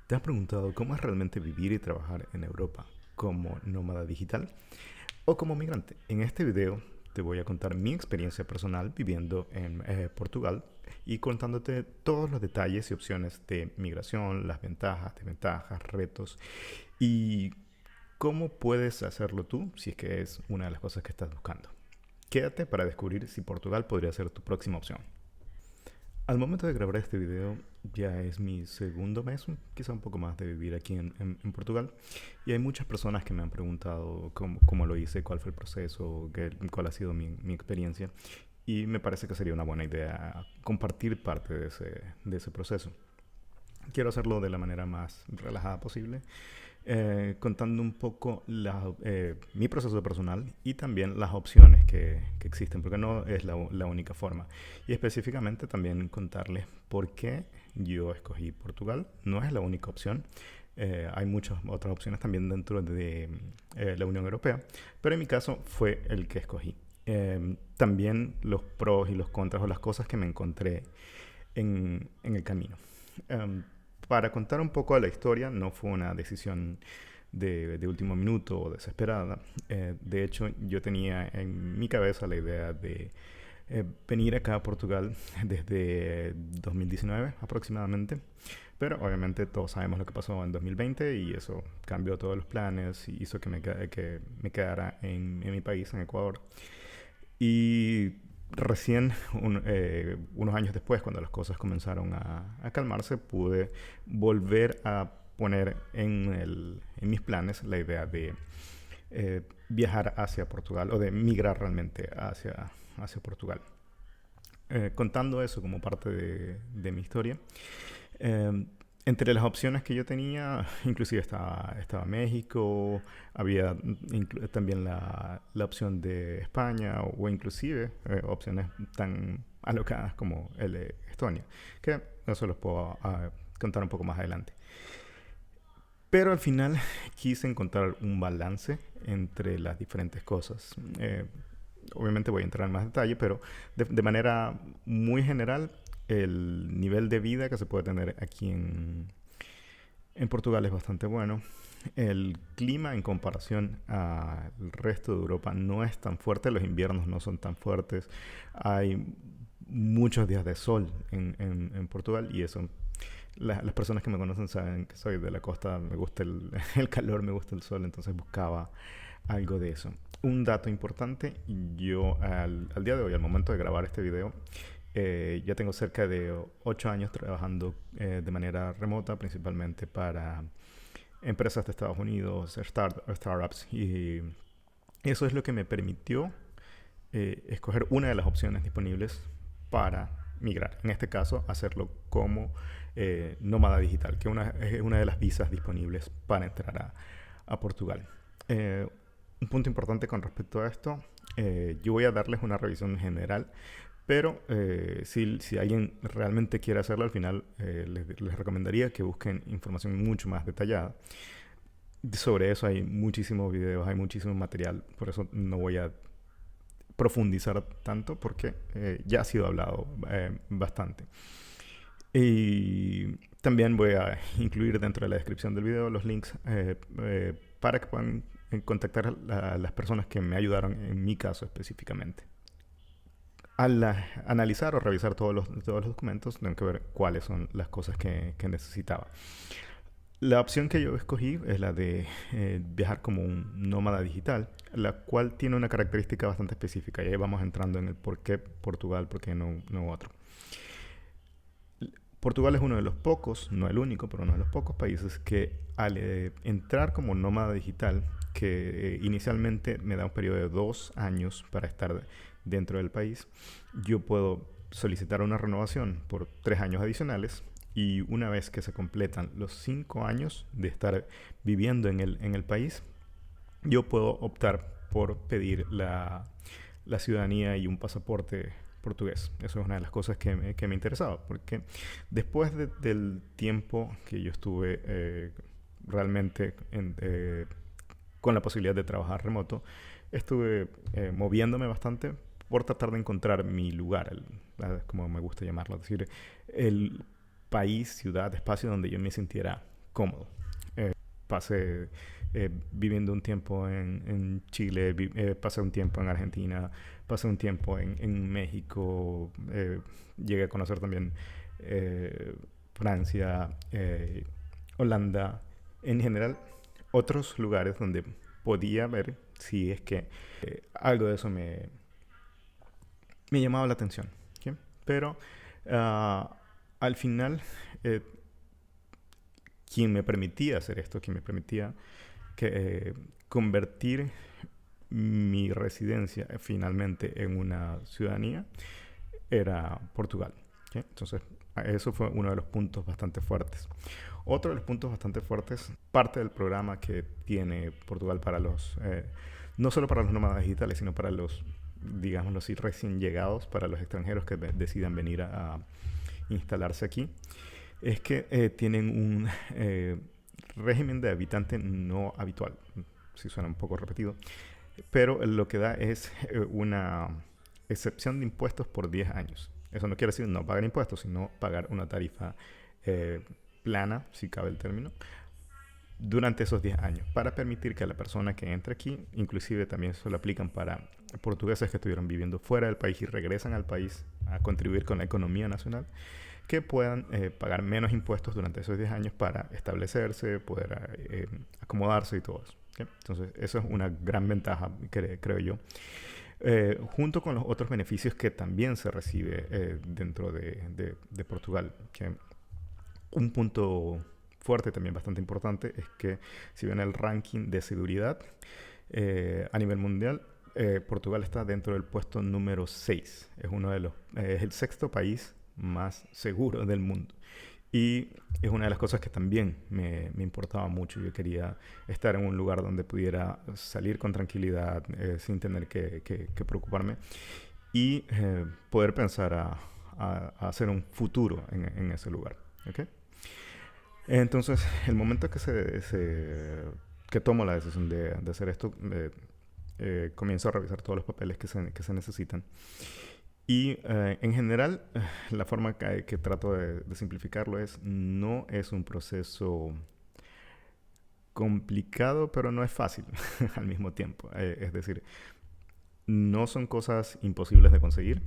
¿Te has preguntado cómo es realmente vivir y trabajar en Europa como nómada digital o como migrante? En este video te voy a contar mi experiencia personal viviendo en Portugal y contándote todos los detalles y opciones de migración, las ventajas, desventajas, retos y cómo puedes hacerlo tú si es que es una de las cosas que estás buscando. Quédate para descubrir si Portugal podría ser tu próxima opción. Al momento de grabar este video ya es mi segundo mes, quizá un poco más de vivir aquí en Portugal. Y hay muchas personas que me han preguntado cómo lo hice, cuál fue el proceso, cuál ha sido mi experiencia. Y me parece que sería una buena idea compartir parte de ese proceso. Quiero hacerlo de la manera más relajada posible, contando un poco mi proceso personal y también las opciones que existen, porque no es la única forma. Y específicamente también contarles por qué yo escogí Portugal. No es la única opción. Hay muchas otras opciones también dentro de la Unión Europea, pero en mi caso fue el que escogí. También los pros y los contras o las cosas que me encontré en el camino. Um, para contar un poco de la historia, no fue una decisión de último minuto o desesperada. De hecho, yo tenía en mi cabeza la idea de venir acá a Portugal desde 2019 aproximadamente. Pero obviamente todos sabemos lo que pasó en 2020 y eso cambió todos los planes y hizo que me quedara en mi país, en Ecuador. Y recién, unos años después, cuando las cosas comenzaron a calmarse, pude volver a poner en mis planes la idea de viajar hacia Portugal o de migrar realmente hacia Portugal. Contando eso como parte de mi historia, eh, entre las opciones que yo tenía, inclusive estaba México, había también la opción de España o inclusive opciones tan alocadas como el de Estonia, que eso los puedo contar un poco más adelante. Pero al final quise encontrar un balance entre las diferentes cosas. Obviamente voy a entrar en más detalle, pero de manera muy general, el nivel de vida que se puede tener aquí en Portugal es bastante bueno. El clima en comparación al resto de Europa no es tan fuerte, los inviernos no son tan fuertes, hay muchos días de sol en Portugal y eso, las personas que me conocen saben que soy de la costa, me gusta el calor, me gusta el sol, entonces buscaba algo de eso. Un dato importante, yo al día de hoy, al momento de grabar este video, ya tengo cerca de 8 años trabajando de manera remota, principalmente para empresas de Estados Unidos, startups, y eso es lo que me permitió escoger una de las opciones disponibles para migrar. En este caso, hacerlo como nómada digital, que es una de las visas disponibles para entrar a Portugal. Un punto importante con respecto a esto, yo voy a darles una revisión general, pero si alguien realmente quiere hacerlo, al final les recomendaría que busquen información mucho más detallada. Sobre eso hay muchísimos videos, hay muchísimo material, por eso no voy a profundizar tanto porque ya ha sido hablado bastante. Y también voy a incluir dentro de la descripción del video los links para que puedan contactar a las personas que me ayudaron en mi caso específicamente. Al analizar o revisar todos los documentos, tengo que ver cuáles son las cosas que necesitaba. La opción que yo escogí es la de viajar como un nómada digital, la cual tiene una característica bastante específica. Y ahí vamos entrando en el por qué Portugal, por qué no otro. Portugal es uno de los pocos, no el único, pero uno de los pocos países que al entrar como nómada digital, que inicialmente me da un periodo de 2 años para estar dentro del país, yo puedo solicitar una renovación por 3 años adicionales y una vez que se completan los 5 años de estar viviendo en el país, yo puedo optar por pedir la ciudadanía y un pasaporte portugués. Eso es una de las cosas que me interesaba, porque después del tiempo que yo estuve realmente con la posibilidad de trabajar remoto, estuve moviéndome bastante por tratar de encontrar mi lugar, como me gusta llamarlo, es decir, el país, ciudad, espacio donde yo me sintiera cómodo. Pasé viviendo un tiempo en Chile, pasé un tiempo en Argentina, pasé un tiempo en México, llegué a conocer también Francia, Holanda, en general otros lugares donde podía ver si es que algo de eso me llamaba la atención. ¿Sí? Pero al final, eh, quien me permitía hacer esto, quien me permitía convertir mi residencia finalmente en una ciudadanía, era Portugal. ¿Sí? Entonces, eso fue uno de los puntos bastante fuertes. Otro de los puntos bastante fuertes, parte del programa que tiene Portugal para los, no solo para los nómadas digitales, sino para los, digámoslo así, recién llegados, para los extranjeros que decidan venir a instalarse aquí, es que tienen un régimen de habitante no habitual. Si suena un poco repetido, pero lo que da es una excepción de impuestos por 10 años. Eso no quiere decir no pagar impuestos, sino pagar una tarifa plana, si cabe el término, durante esos 10 años, para permitir que la persona que entre aquí, inclusive también se lo aplican para portugueses que estuvieron viviendo fuera del país y regresan al país a contribuir con la economía nacional, que puedan pagar menos impuestos durante esos 10 años para establecerse, poder acomodarse y todo eso. ¿Okay? Entonces, eso es una gran ventaja, creo yo. Junto con los otros beneficios que también se recibe dentro de Portugal. Que un punto fuerte, también bastante importante, es que si ven el ranking de seguridad a nivel mundial, Portugal está dentro del puesto número 6. Es el sexto país más seguro del mundo. Y es una de las cosas que también me importaba mucho. Yo quería estar en un lugar donde pudiera salir con tranquilidad, sin tener que preocuparme, y poder pensar a hacer un futuro en ese lugar. ¿Okay? Entonces, el momento que tomo la decisión de hacer esto, comienzo a revisar todos los papeles que se necesitan. Y en general, la forma que trato de simplificarlo no es un proceso complicado, pero no es fácil al mismo tiempo. Es decir, no son cosas imposibles de conseguir,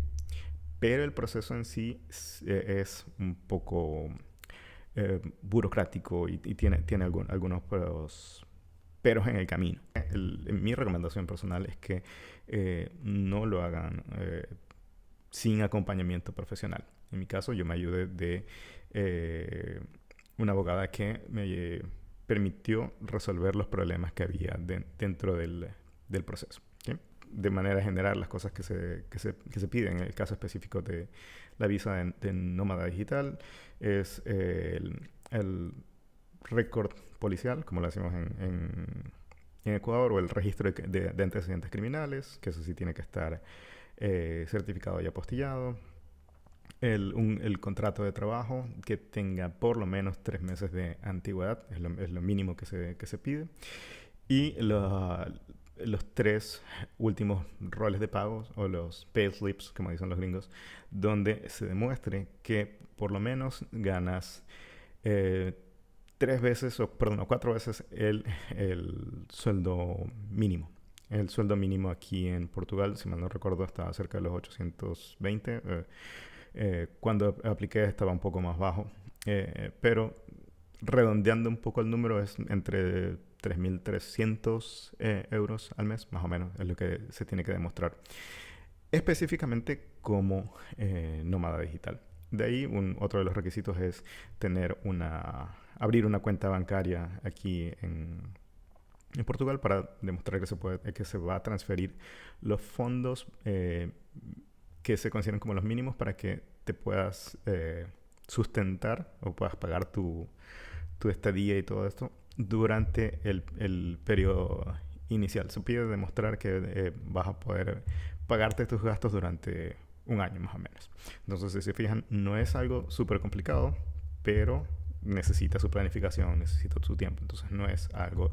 pero el proceso en sí es un poco burocrático y tiene algunos peros en el camino. Mi recomendación personal es que no lo hagan sin acompañamiento profesional. En mi caso, yo me ayudé de una abogada que me permitió resolver los problemas que había dentro del proceso. ¿Okay? De manera general, las cosas que se piden en el caso específico de la visa de nómada digital es el récord policial, como lo decimos en Ecuador, o el registro de antecedentes criminales, que eso sí tiene que estar certificado y apostillado. El contrato de trabajo que tenga por lo menos 3 meses de antigüedad, es lo mínimo que se pide. Y los 3 últimos roles de pagos, o los pay slips, como dicen los gringos, donde se demuestre que por lo menos ganas 4 veces el sueldo mínimo. El sueldo mínimo aquí en Portugal, si mal no recuerdo, estaba cerca de los 820. Cuando apliqué estaba un poco más bajo. Pero redondeando un poco el número, es entre 3.300 euros al mes, más o menos, es lo que se tiene que demostrar. Específicamente como nómada digital. De ahí, otro de los requisitos es abrir una cuenta bancaria aquí en Portugal, para demostrar que se va a transferir los fondos que se consideran como los mínimos para que te puedas sustentar o puedas pagar tu estadía y todo esto durante el periodo inicial. Se pide demostrar que vas a poder pagarte tus gastos durante un año más o menos. Entonces, si se fijan, no es algo súper complicado, pero necesita su planificación, necesita su tiempo. Entonces, no es algo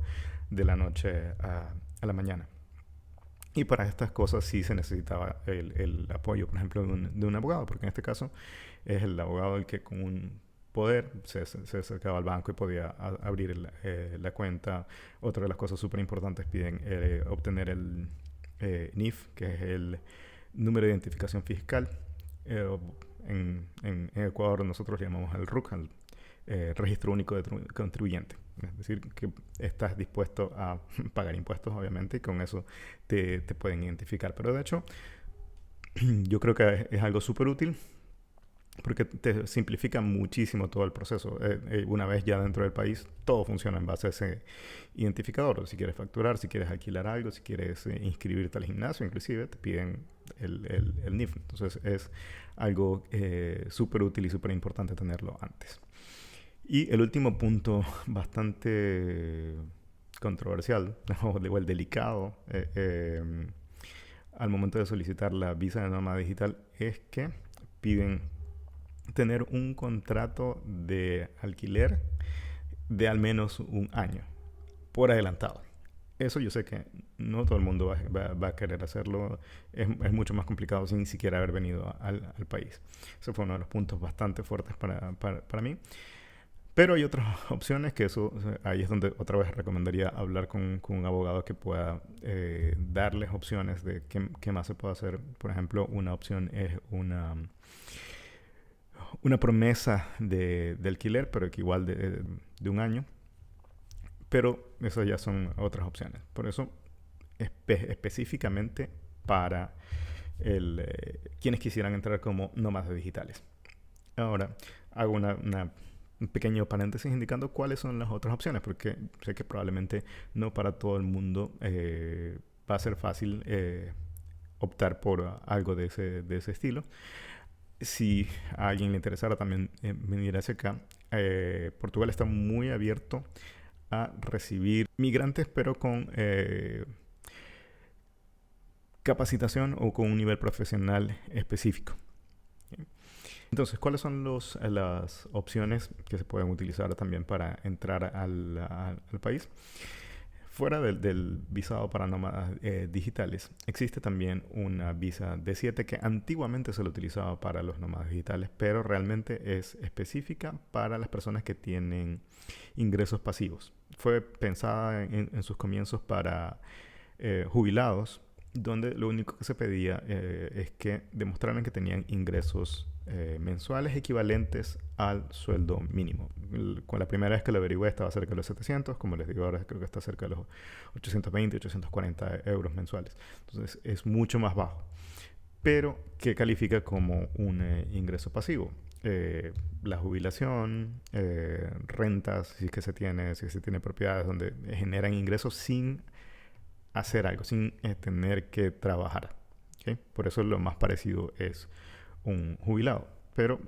de la noche a la mañana. Y para estas cosas sí se necesitaba el apoyo, por ejemplo, de un abogado, porque en este caso es el abogado el que con un poder, se acercaba al banco y podía abrir la cuenta. Otra de las cosas súper importantes, piden obtener el NIF, que es el número de identificación fiscal. En Ecuador nosotros le llamamos el RUC, al Registro Único de Contribuyente. Es decir, que estás dispuesto a pagar impuestos, obviamente, y con eso te pueden identificar. Pero de hecho, yo creo que es algo súper útil porque te simplifica muchísimo todo el proceso. Una vez ya dentro del país, todo funciona en base a ese identificador. Si quieres facturar, si quieres alquilar algo, si quieres inscribirte al gimnasio, inclusive te piden el NIF. Entonces es algo súper útil y súper importante tenerlo antes. Y el último punto bastante controversial o el delicado al momento de solicitar la visa de nómada digital es que piden tener un contrato de alquiler de al menos un año por adelantado. Eso yo sé que no todo el mundo va a querer hacerlo. Es mucho más complicado sin ni siquiera haber venido al país. Ese fue uno de los puntos bastante fuertes para mí. Pero hay otras opciones que eso, o sea, ahí es donde otra vez recomendaría hablar con un abogado que pueda darles opciones de qué más se puede hacer. Por ejemplo, una opción es una promesa de alquiler, pero que igual de un año. Pero esas ya son otras opciones. Por eso, específicamente para quienes quisieran entrar como nómadas digitales. Ahora, hago un pequeño paréntesis indicando cuáles son las otras opciones, porque sé que probablemente no para todo el mundo va a ser fácil optar por algo de ese estilo. Si a alguien le interesara también venir hacia acá, Portugal está muy abierto a recibir migrantes, pero con capacitación o con un nivel profesional específico. Entonces, ¿cuáles son las opciones que se pueden utilizar también para entrar al país? Fuera del visado para nómadas digitales, existe también una visa D7 que antiguamente se lo utilizaba para los nómadas digitales, pero realmente es específica para las personas que tienen ingresos pasivos. Fue pensada en sus comienzos para jubilados, donde lo único que se pedía es que demostraran que tenían ingresos mensuales equivalentes al sueldo mínimo. Con la primera vez que lo averigüé estaba cerca de los 700, como les digo ahora creo que está cerca de los 820, 840 euros mensuales. Entonces es mucho más bajo, pero que califica como un ingreso pasivo. La jubilación, rentas, si es que se tiene propiedades donde generan ingresos sin hacer algo, sin tener que trabajar. ¿Okay? Por eso lo más parecido es un jubilado. Pero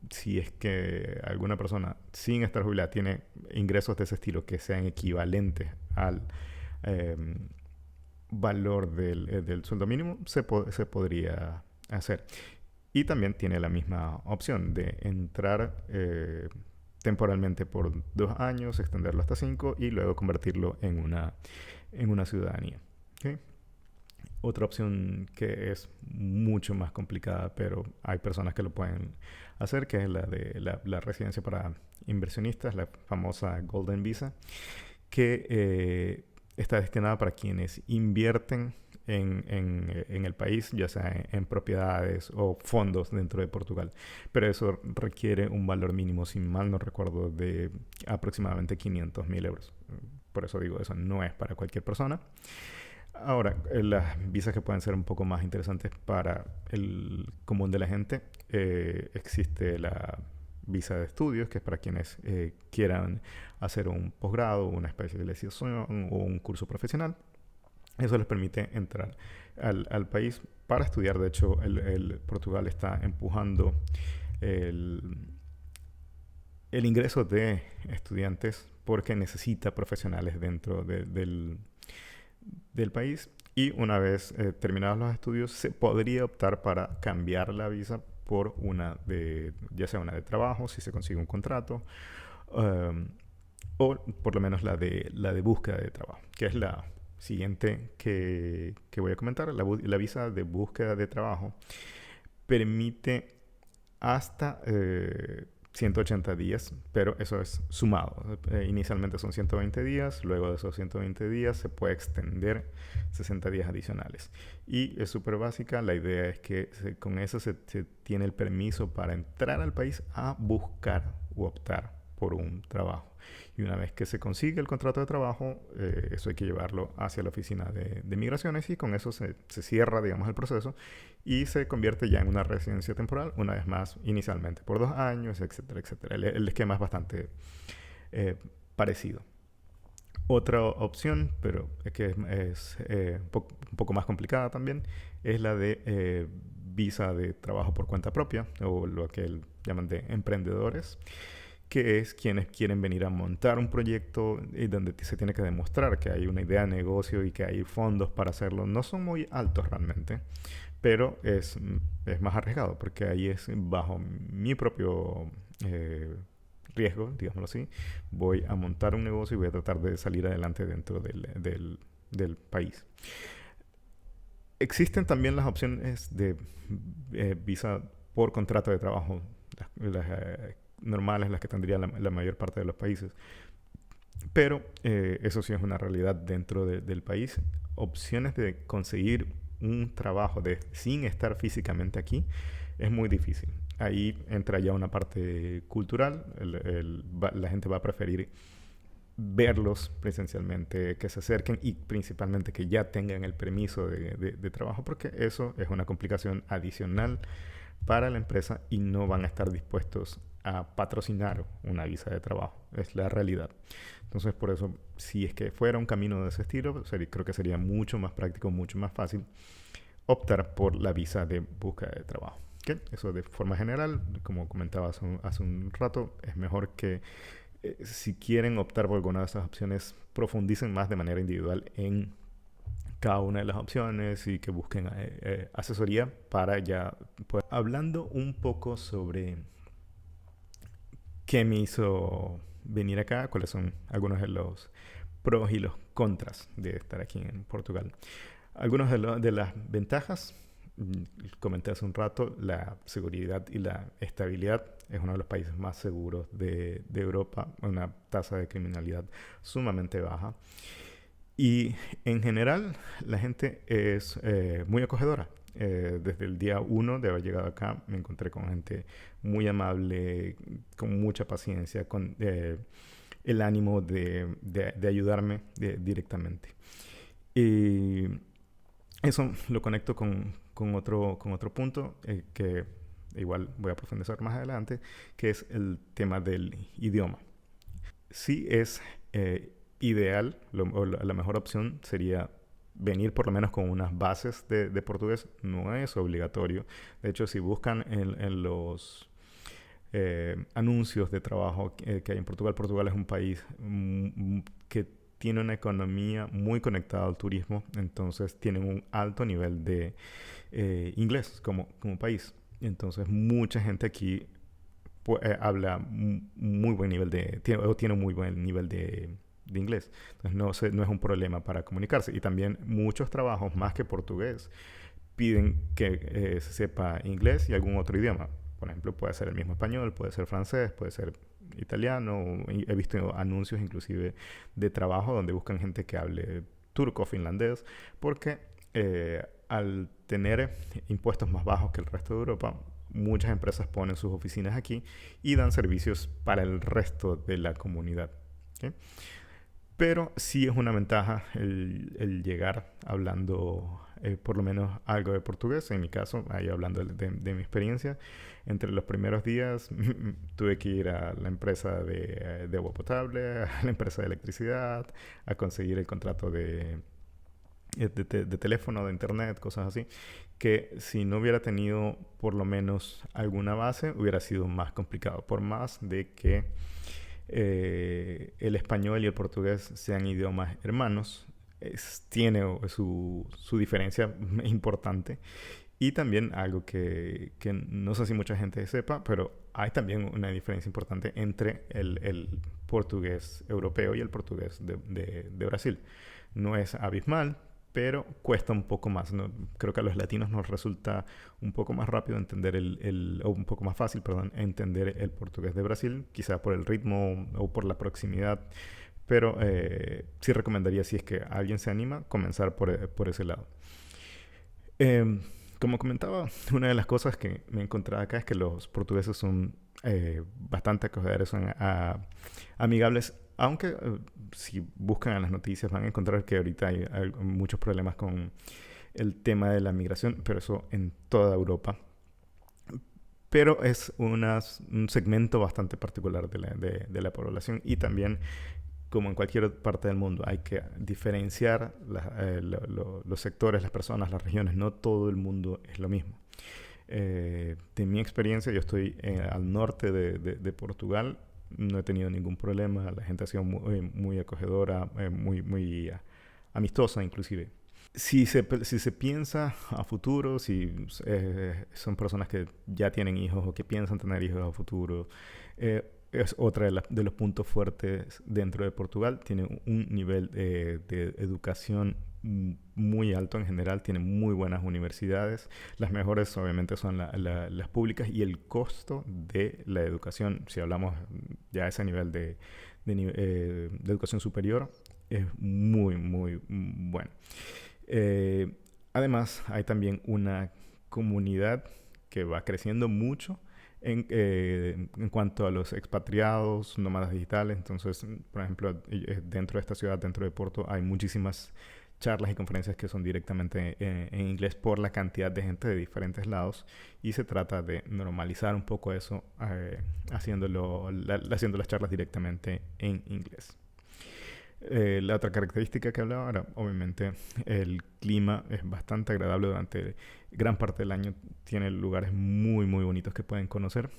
si es que alguna persona sin estar jubilada tiene ingresos de ese estilo que sean equivalentes al valor del sueldo mínimo, se podría hacer. Y también tiene la misma opción de entrar temporalmente por 2 años, extenderlo hasta 5 y luego convertirlo en una ciudadanía. ¿Okay? Otra opción que es mucho más complicada, pero hay personas que lo pueden hacer, que es la de la residencia para inversionistas, la famosa Golden Visa, que está destinada para quienes invierten en el país, ya sea en propiedades o fondos dentro de Portugal. Pero eso requiere un valor mínimo, si mal no recuerdo, de aproximadamente 500.000 euros. Por eso digo, eso no es para cualquier persona. Ahora, las visas que pueden ser un poco más interesantes para el común de la gente, existe la visa de estudios, que es para quienes quieran hacer un posgrado, una especialización o un curso profesional. Eso les permite entrar al país para estudiar. De hecho, Portugal está empujando el ingreso de estudiantes porque necesita profesionales dentro del país, y una vez terminados los estudios se podría optar para cambiar la visa por ya sea una de trabajo si se consigue un contrato, o por lo menos la de búsqueda de trabajo, que es la siguiente que voy a comentar. La visa de búsqueda de trabajo permite hasta 180 días, pero eso es sumado. Inicialmente son 120 días, luego de esos 120 días se puede extender 60 días adicionales. Y es súper básica, la idea es que con eso se tiene el permiso para entrar al país a buscar u optar por un trabajo. Y una vez que se consigue el contrato de trabajo, eso hay que llevarlo hacia la oficina de migraciones y con eso se cierra, digamos, el proceso y se convierte ya en una residencia temporal, una vez más, inicialmente por 2 años, etcétera, etcétera. El esquema es bastante parecido. Otra opción, pero que es un poco más complicada también, es la de visa de trabajo por cuenta propia, o lo que llaman de emprendedores, que es quienes quieren venir a montar un proyecto y donde se tiene que demostrar que hay una idea de negocio y que hay fondos para hacerlo. No son muy altos realmente, pero es más arriesgado porque ahí es bajo mi propio riesgo, digámoslo así. Voy a montar un negocio y voy a tratar de salir adelante dentro del país. Existen también las opciones de visa por contrato de trabajo, las normales, las que tendría la mayor parte de los países. Pero eso sí es una realidad dentro del país. Opciones de conseguir un trabajo sin estar físicamente aquí es muy difícil. Ahí entra ya una parte cultural. La gente va a preferir verlos presencialmente, que se acerquen y principalmente que ya tengan el permiso de trabajo, porque eso es una complicación adicional para la empresa y no van a estar dispuestos a patrocinar una visa de trabajo. Es la realidad. Entonces, por eso, si es que fuera un camino de ese estilo, creo que sería mucho más práctico, mucho más fácil optar por la visa de búsqueda de trabajo. ¿Okay? Eso de forma general, como comentaba hace un rato, es mejor que si quieren optar por alguna de esas opciones, profundicen más de manera individual en cada una de las opciones y que busquen asesoría para ya poder. Hablando un poco sobre qué me hizo venir acá, cuáles son algunos de los pros y los contras de estar aquí en Portugal. Algunas de las ventajas, comenté hace un rato, la seguridad y la estabilidad. Es uno de los países más seguros de Europa, una tasa de criminalidad sumamente baja. Y en general la gente es muy acogedora. Desde el día 1 de haber llegado acá me encontré con gente muy amable, con mucha paciencia, con el ánimo de ayudarme directamente. Y eso lo conecto con otro punto que igual voy a profundizar más adelante, que es el tema del idioma. Sí es ideal, la mejor opción sería venir por lo menos con unas bases de portugués. No es obligatorio. De hecho, si buscan en los anuncios de trabajo que hay en Portugal, Portugal es un país que tiene una economía muy conectada al turismo, entonces tienen un alto nivel de inglés como país. Entonces mucha gente aquí habla muy buen nivel tiene un muy buen nivel de inglés. Entonces no es un problema para comunicarse. Y también muchos trabajos, más que portugués, piden que se sepa inglés y algún otro idioma. Por ejemplo, puede ser el mismo español, puede ser francés, puede ser italiano. He visto anuncios inclusive de trabajo donde buscan gente que hable turco o finlandés, porque al tener impuestos más bajos que el resto de Europa, muchas empresas ponen sus oficinas aquí y dan servicios para el resto de la comunidad. ¿Okay? Pero sí es una ventaja el llegar hablando por lo menos algo de portugués. En mi caso, ahí hablando de mi experiencia, entre los primeros días tuve que ir a la empresa de agua potable, a la empresa de electricidad, a conseguir el contrato de teléfono, de internet, cosas así, que si no hubiera tenido por lo menos alguna base, hubiera sido más complicado. Por más de que el español y el portugués sean idiomas hermanos, tiene su diferencia importante. Y también algo que no sé si mucha gente sepa, pero hay también una diferencia importante entre el portugués europeo y el portugués de Brasil. No es abismal, pero cuesta un poco más, ¿no? Creo que a los latinos nos resulta un poco más rápido entender o un poco más fácil, perdón, entender el portugués de Brasil, quizá por el ritmo o por la proximidad, pero sí recomendaría, si es que alguien se anima, comenzar por ese lado. Eh, Como comentaba, una de las cosas que me he encontrado acá es que los portugueses son bastante acogedores, son amigables, aunque si buscan en las noticias van a encontrar que ahorita hay muchos problemas con el tema de la migración, pero eso en toda Europa. Pero es un segmento bastante particular de la población, y también, como en cualquier parte del mundo, hay que diferenciar los sectores, las personas, las regiones. No todo el mundo es lo mismo. De mi experiencia, yo estoy al norte de Portugal. No he tenido ningún problema. La gente ha sido muy acogedora, muy amistosa inclusive. Si se piensa a futuro, si son personas que ya tienen hijos o que piensan tener hijos a futuro, es otra de los puntos fuertes dentro de Portugal. Tiene un nivel de educación muy alto en general, tiene muy buenas universidades. Las mejores obviamente son las públicas, y el costo de la educación, si hablamos ya a ese nivel de educación superior, es muy bueno. Además, hay también una comunidad que va creciendo mucho en cuanto a los expatriados, nómadas digitales. Entonces, por ejemplo, dentro de esta ciudad, dentro de Porto, hay muchísimas charlas y conferencias que son directamente en inglés, por la cantidad de gente de diferentes lados, y se trata de normalizar un poco eso, haciendo las charlas directamente en inglés. La otra característica que hablaba era, obviamente, el clima es bastante agradable durante gran parte del año. Tiene lugares muy bonitos que pueden conocer,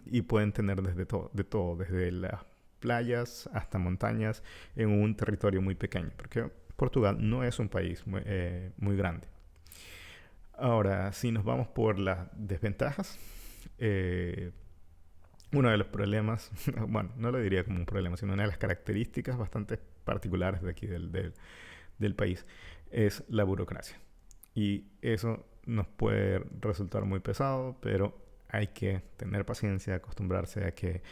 y pueden tener de todo, desde las playas hasta montañas, en un territorio muy pequeño, porque Portugal no es un país muy grande. Ahora, si nos vamos por las desventajas, uno de los problemas, bueno, no lo diría como un problema, sino una de las características bastante particulares de aquí del país, es la burocracia. Y eso nos puede resultar muy pesado, pero hay que tener paciencia, acostumbrarse a que,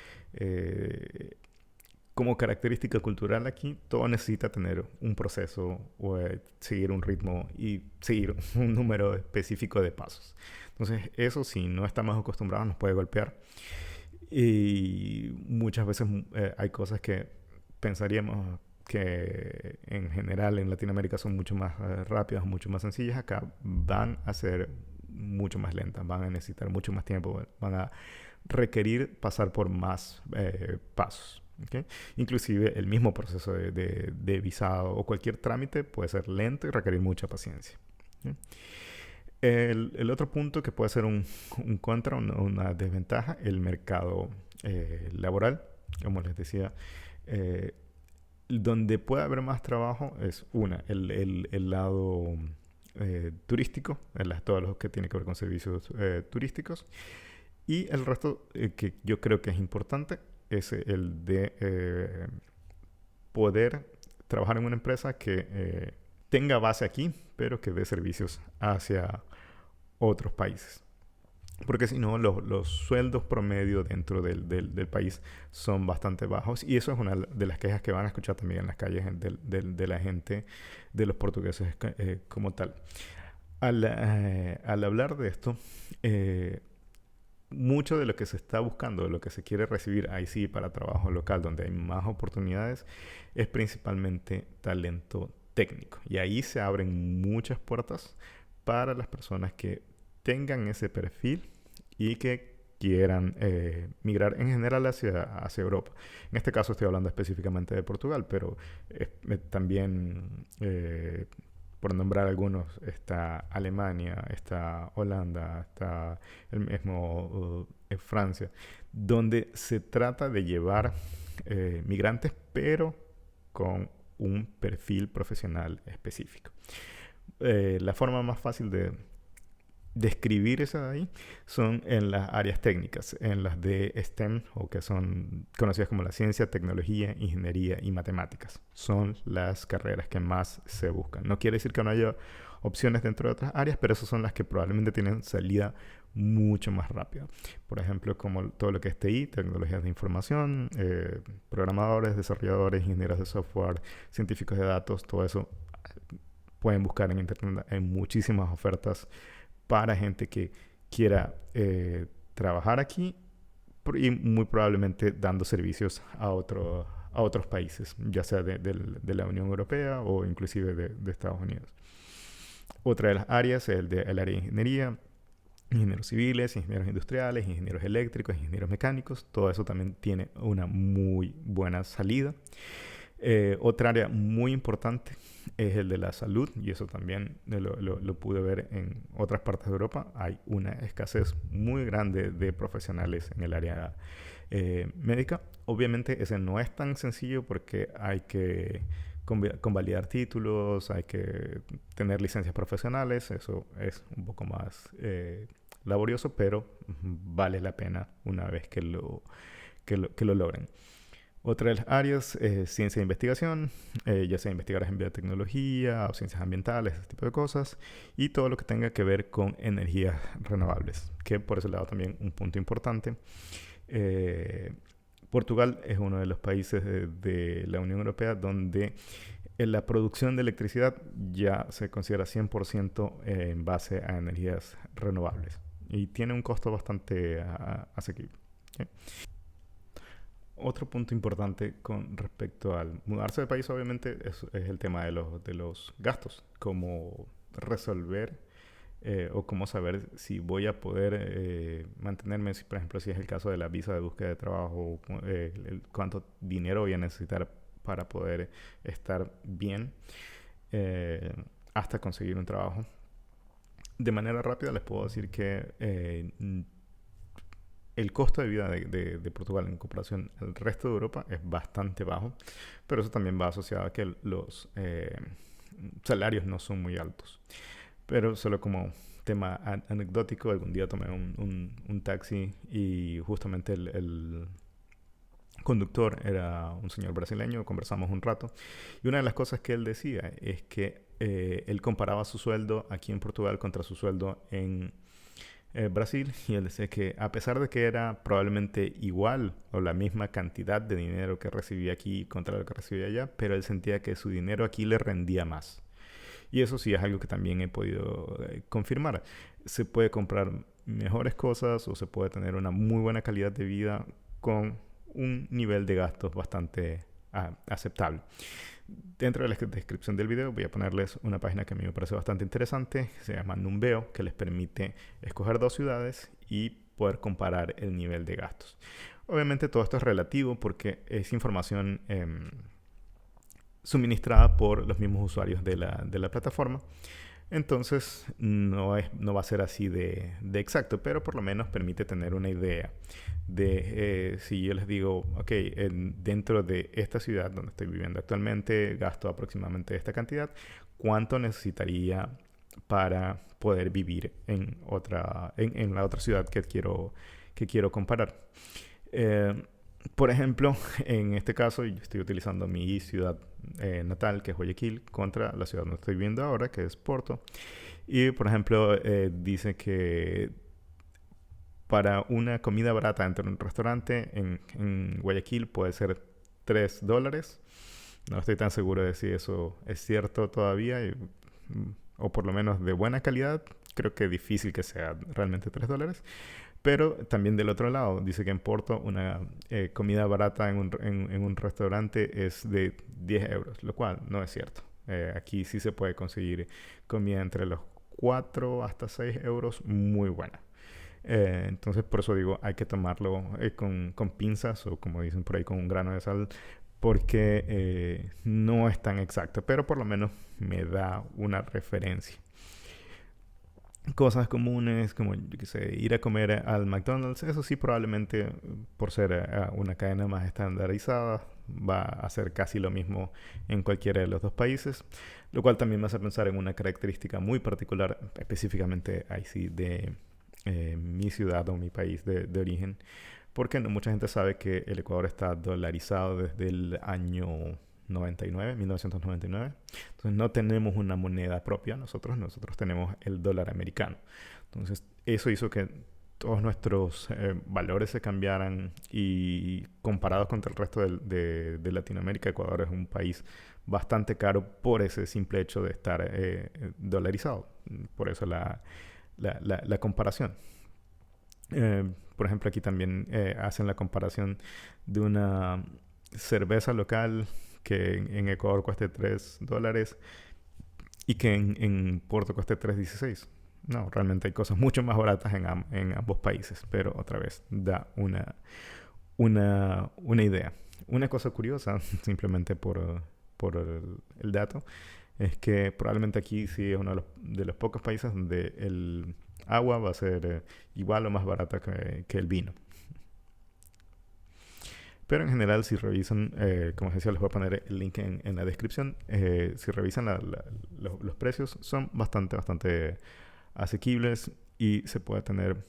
como característica cultural aquí, todo necesita tener un proceso, o seguir un ritmo y seguir un número específico de pasos. Entonces, eso, si no estamos acostumbrados, nos puede golpear. Y muchas veces hay cosas que pensaríamos que en general en Latinoamérica son mucho más rápidas, mucho más sencillas. Acá van a ser mucho más lentas, van a necesitar mucho más tiempo, van a requerir pasar por más pasos. ¿Okay? Inclusive el mismo proceso de visado o cualquier trámite puede ser lento y requerir mucha paciencia. ¿Okay? El otro punto que puede ser un contra, una desventaja, el mercado laboral. Como les decía, donde puede haber más trabajo es el lado turístico, todo lo que tiene que ver con servicios turísticos. Y el resto, que yo creo que es importante, es el de poder trabajar en una empresa que tenga base aquí, pero que dé servicios hacia otros países. Porque si no, los sueldos promedio dentro del país son bastante bajos. Y eso es una de las quejas que van a escuchar también en las calles de la gente, de los portugueses como tal. Al hablar de esto, mucho de lo que se está buscando, de lo que se quiere recibir ahí sí para trabajo local, donde hay más oportunidades, es principalmente talento técnico. Y ahí se abren muchas puertas para las personas que tengan ese perfil y que quieran migrar en general hacia Europa. En este caso estoy hablando específicamente de Portugal, pero también, por nombrar algunos, está Alemania, está Holanda, está el mismo Francia, donde se trata de llevar migrantes, pero con un perfil profesional específico. La forma más fácil describir eso de ahí son en las áreas técnicas, en las de STEM, o que son conocidas como la ciencia, tecnología, ingeniería y matemáticas. Son las carreras que más se buscan. No quiere decir que no haya opciones dentro de otras áreas, pero esas son las que probablemente tienen salida mucho más rápida. Por ejemplo, como todo lo que es TI, tecnologías de información, programadores, desarrolladores, ingenieros de software, científicos de datos, todo eso pueden buscar en internet. Hay muchísimas ofertas para gente que quiera trabajar aquí y muy probablemente dando servicios a otros países, ya sea de la Unión Europea o inclusive de Estados Unidos. Otra de las áreas es el área de ingeniería, ingenieros civiles, ingenieros industriales, ingenieros eléctricos, ingenieros mecánicos. Todo eso también tiene una muy buena salida. Otra área muy importante es el de la salud, y eso también lo pude ver en otras partes de Europa. Hay una escasez muy grande de profesionales en el área médica. Obviamente ese no es tan sencillo porque hay que convalidar títulos, hay que tener licencias profesionales. Eso es un poco más laborioso, pero vale la pena una vez que lo logren. Otra de las áreas es ciencia de investigación, ya sea investigadores en biotecnología o ciencias ambientales, ese tipo de cosas, y todo lo que tenga que ver con energías renovables, que por ese lado también un punto importante. Portugal es uno de los países de la Unión Europea donde la producción de electricidad ya se considera 100% en base a energías renovables y tiene un costo bastante asequible. ¿Okay? Otro punto importante con respecto al mudarse de país, obviamente, es el tema de los gastos. Cómo resolver o cómo saber si voy a poder mantenerme, por ejemplo, si es el caso de la visa de búsqueda de trabajo, cuánto dinero voy a necesitar para poder estar bien hasta conseguir un trabajo. De manera rápida les puedo decir que el costo de vida de Portugal en comparación al resto de Europa es bastante bajo, pero eso también va asociado a que los salarios no son muy altos. Pero solo como tema anecdótico, algún día tomé un taxi y justamente el conductor era un señor brasileño, conversamos un rato, y una de las cosas que él decía es que él comparaba su sueldo aquí en Portugal contra su sueldo en Brasil, y él decía que a pesar de que era probablemente igual o la misma cantidad de dinero que recibía aquí contra lo que recibía allá, pero él sentía que su dinero aquí le rendía más. Y eso sí es algo que también he podido confirmar. Se puede comprar mejores cosas o se puede tener una muy buena calidad de vida con un nivel de gastos bastante aceptable. Dentro de la descripción del video voy a ponerles una página que a mí me parece bastante interesante, se llama Numbeo, que les permite escoger 2 ciudades y poder comparar el nivel de gastos. Obviamente todo esto es relativo porque es información suministrada por los mismos usuarios de la plataforma. Entonces no va a ser así de exacto, pero por lo menos permite tener una idea de si yo les digo, ok, dentro de esta ciudad donde estoy viviendo actualmente gasto aproximadamente esta cantidad, ¿cuánto necesitaría para poder vivir en la otra ciudad que quiero comparar? Por ejemplo, en este caso yo estoy utilizando mi ciudad natal, que es Guayaquil, contra la ciudad donde estoy viviendo ahora, que es Porto. Y, por ejemplo, dice que para una comida barata dentro de un restaurante en Guayaquil puede ser $3. No estoy tan seguro de si eso es cierto todavía, o por lo menos de buena calidad. Creo que es difícil que sea realmente $3. Pero también del otro lado, dice que en Porto una comida barata en un restaurante es de 10 euros, lo cual no es cierto. Aquí sí se puede conseguir comida entre los 4 hasta 6 euros muy buena. Entonces, por eso digo, hay que tomarlo con pinzas o, como dicen por ahí, con un grano de sal, porque no es tan exacto, pero por lo menos me da una referencia. Cosas comunes como, yo qué sé, ir a comer al McDonald's, eso sí probablemente por ser una cadena más estandarizada va a ser casi lo mismo en cualquiera de los dos países, lo cual también me hace pensar en una característica muy particular, específicamente ahí sí de mi ciudad o mi país de origen, porque no mucha gente sabe que el Ecuador está dolarizado desde el año 1999. Entonces no tenemos una moneda propia nosotros tenemos el dólar americano. Entonces eso hizo que todos nuestros valores se cambiaran y comparados contra el resto de Latinoamérica, Ecuador es un país bastante caro por ese simple hecho de estar dolarizado. Por eso la comparación. Por ejemplo, aquí también hacen la comparación de una cerveza local que en Ecuador cueste $3 y que en Puerto cueste 3.16. No, realmente hay cosas mucho más baratas en ambos países, pero otra vez da una idea. Una cosa curiosa, simplemente por el dato, es que probablemente aquí sí es uno de los pocos países donde el agua va a ser igual o más barata que el vino. Pero en general, si revisan, como les decía, les voy a poner el link en la descripción. Si revisan los precios, son bastante asequibles y se puede tener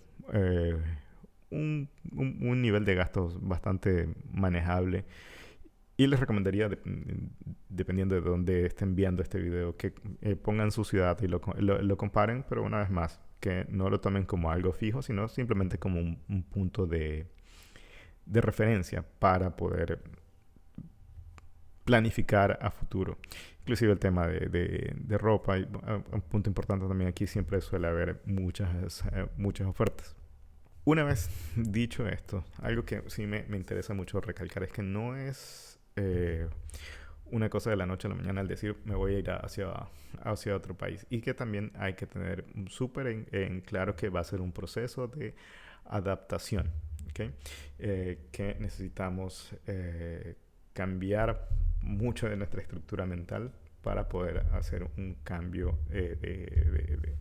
un nivel de gastos bastante manejable. Y les recomendaría, dependiendo de dónde estén viendo este video, que pongan su ciudad y lo comparen, pero una vez más, que no lo tomen como algo fijo, sino simplemente como un punto de referencia para poder planificar a futuro. Inclusive el tema de ropa. Y, un punto importante también aquí, siempre suele haber muchas ofertas. Una vez dicho esto, algo que sí me interesa mucho recalcar es que no es una cosa de la noche a la mañana al decir me voy a ir hacia otro país, y que también hay que tener súper en claro que va a ser un proceso de adaptación, ¿okay? Que necesitamos cambiar mucho de nuestra estructura mental para poder hacer un cambio de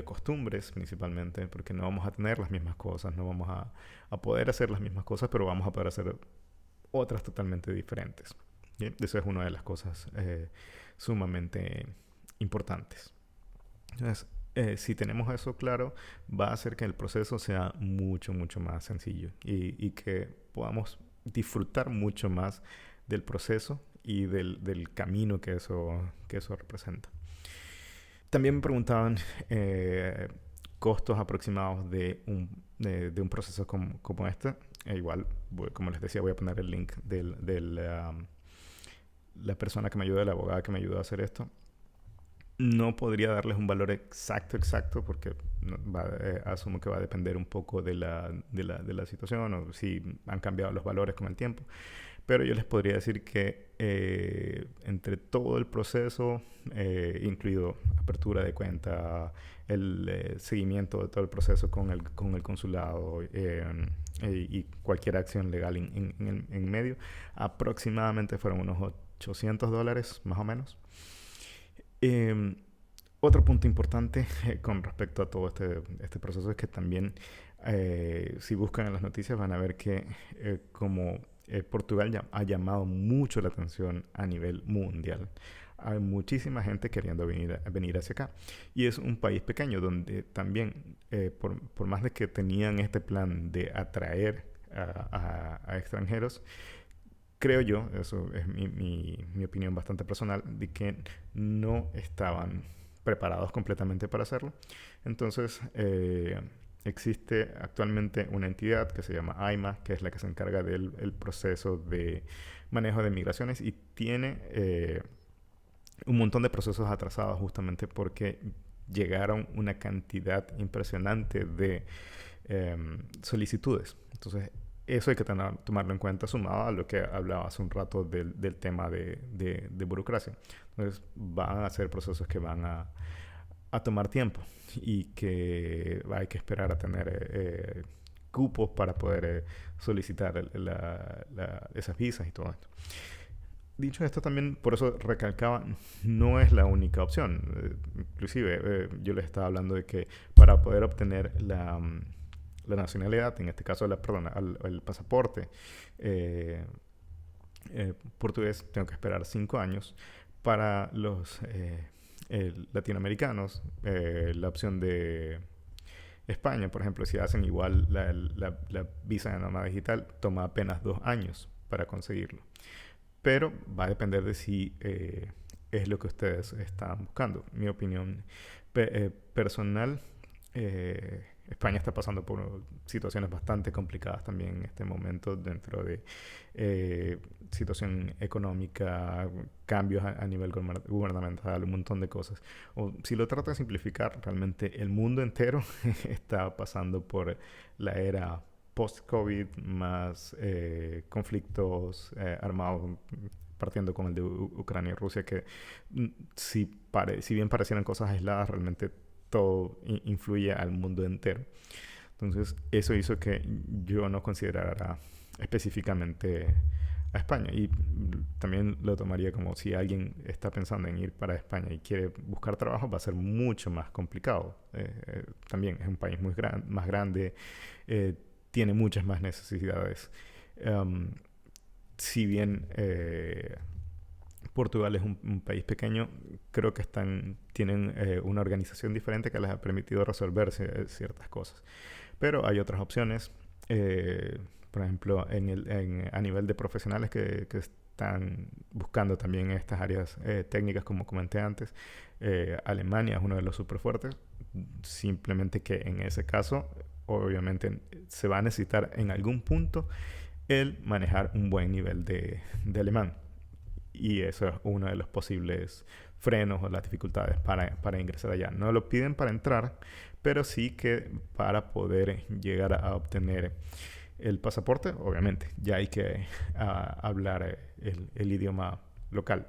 costumbres principalmente, porque no vamos a tener las mismas cosas, no vamos a poder hacer las mismas cosas, pero vamos a poder hacer otras totalmente diferentes. ¿Bien? Eso es una de las cosas sumamente importantes. Entonces, si tenemos eso claro, va a hacer que el proceso sea mucho más sencillo y que podamos disfrutar mucho más del proceso y del camino que eso representa. También me preguntaban costos aproximados de un proceso como este. Igual, como les decía, voy a poner el link de la persona que me ayuda, la abogada que me ayudó a hacer esto. No podría darles un valor exacto porque asumo que va a depender un poco de la situación o si han cambiado los valores con el tiempo. Pero yo les podría decir que entre todo el proceso, incluido apertura de cuenta, el seguimiento de todo el proceso con el consulado y cualquier acción legal en medio, aproximadamente fueron unos $800 más o menos. Otro punto importante con respecto a todo este proceso es que también si buscan en las noticias van a ver que como Portugal ha llamado mucho la atención a nivel mundial. Hay muchísima gente queriendo venir hacia acá. Y es un país pequeño donde también, por más de que tenían este plan de atraer a extranjeros, creo yo, eso es mi opinión bastante personal, de que no estaban preparados completamente para hacerlo. Entonces, existe actualmente una entidad que se llama AIMA, que es la que se encarga del proceso de manejo de migraciones y tiene un montón de procesos atrasados justamente porque llegaron una cantidad impresionante de solicitudes. Entonces, eso hay que tomarlo en cuenta, sumado a lo que hablaba hace un rato del tema de burocracia. Entonces, van a ser procesos que van a tomar tiempo y que hay que esperar a tener cupos para poder solicitar esas visas y todo esto. Dicho esto, también por eso recalcaba, no es la única opción. Inclusive, yo les estaba hablando de que para poder obtener la nacionalidad, en este caso el pasaporte, Portugués tengo que esperar 5 años. Para los latinoamericanos, la opción de España, por ejemplo, si hacen igual la visa de nómada digital, toma apenas 2 años para conseguirlo. Pero va a depender de si es lo que ustedes están buscando. Mi opinión personal, España está pasando por situaciones bastante complicadas también en este momento dentro de situación económica, cambios a nivel gubernamental, un montón de cosas. O si lo trato de simplificar, realmente el mundo entero está pasando por la era post-COVID, más conflictos armados, partiendo con el de Ucrania y Rusia, que si bien parecieran cosas aisladas, realmente todo influye al mundo entero. Entonces, eso hizo que yo no considerara específicamente a España. Y también lo tomaría como si alguien está pensando en ir para España y quiere buscar trabajo, va a ser mucho más complicado. También es un país más grande, tiene muchas más necesidades. Si bien Portugal es un país pequeño, creo que tienen una organización diferente que les ha permitido resolver ciertas cosas. Pero hay otras opciones, por ejemplo, a nivel de profesionales que están buscando también estas áreas técnicas, como comenté antes. Alemania es uno de los súper fuertes, simplemente que en ese caso, obviamente, se va a necesitar en algún punto el manejar un buen nivel de alemán. Y eso es uno de los posibles frenos o las dificultades para ingresar allá. No lo piden para entrar, pero sí que para poder llegar a obtener el pasaporte, obviamente, ya hay que hablar el idioma local.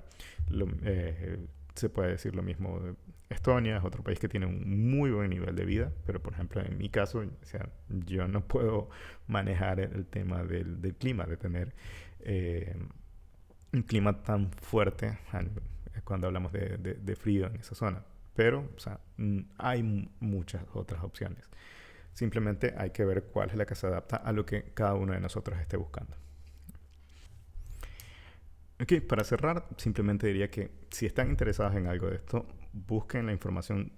Se puede decir lo mismo de Estonia, es otro país que tiene un muy buen nivel de vida, pero por ejemplo en mi caso, o sea, yo no puedo manejar el tema del clima, de tener un clima tan fuerte cuando hablamos de frío en esa zona. Pero, o sea, hay muchas otras opciones. Simplemente hay que ver cuál es la que se adapta a lo que cada uno de nosotros esté buscando. Ok, para cerrar, simplemente diría que si están interesados en algo de esto, busquen la información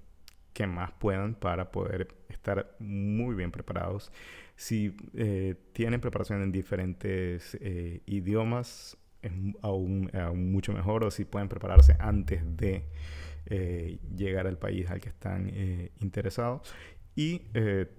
que más puedan para poder estar muy bien preparados. Si tienen preparación en diferentes idiomas, es aún mucho mejor. O si pueden prepararse antes de llegar al país al que están interesados. Y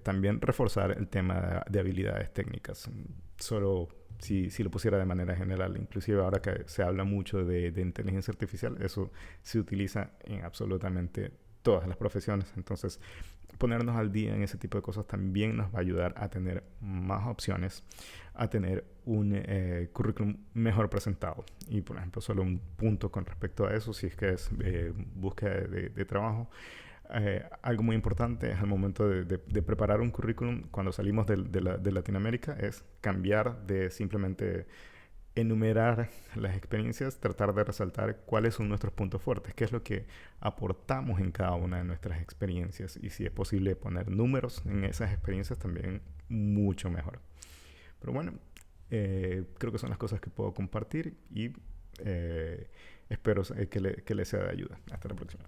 también reforzar el tema de habilidades técnicas. Solo si lo pusiera de manera general, inclusive ahora que se habla mucho de inteligencia artificial, eso se utiliza en absolutamente todas las profesiones. Entonces, ponernos al día en ese tipo de cosas también nos va a ayudar a tener más opciones, a tener un currículum mejor presentado. Y, por ejemplo, solo un punto con respecto a eso, si es que es búsqueda de trabajo. Algo muy importante es al momento de preparar un currículum cuando salimos de Latinoamérica, es cambiar de simplemente enumerar las experiencias, tratar de resaltar cuáles son nuestros puntos fuertes, qué es lo que aportamos en cada una de nuestras experiencias, y si es posible poner números en esas experiencias, también mucho mejor. Pero bueno, creo que son las cosas que puedo compartir y espero que les sea de ayuda. Hasta la próxima.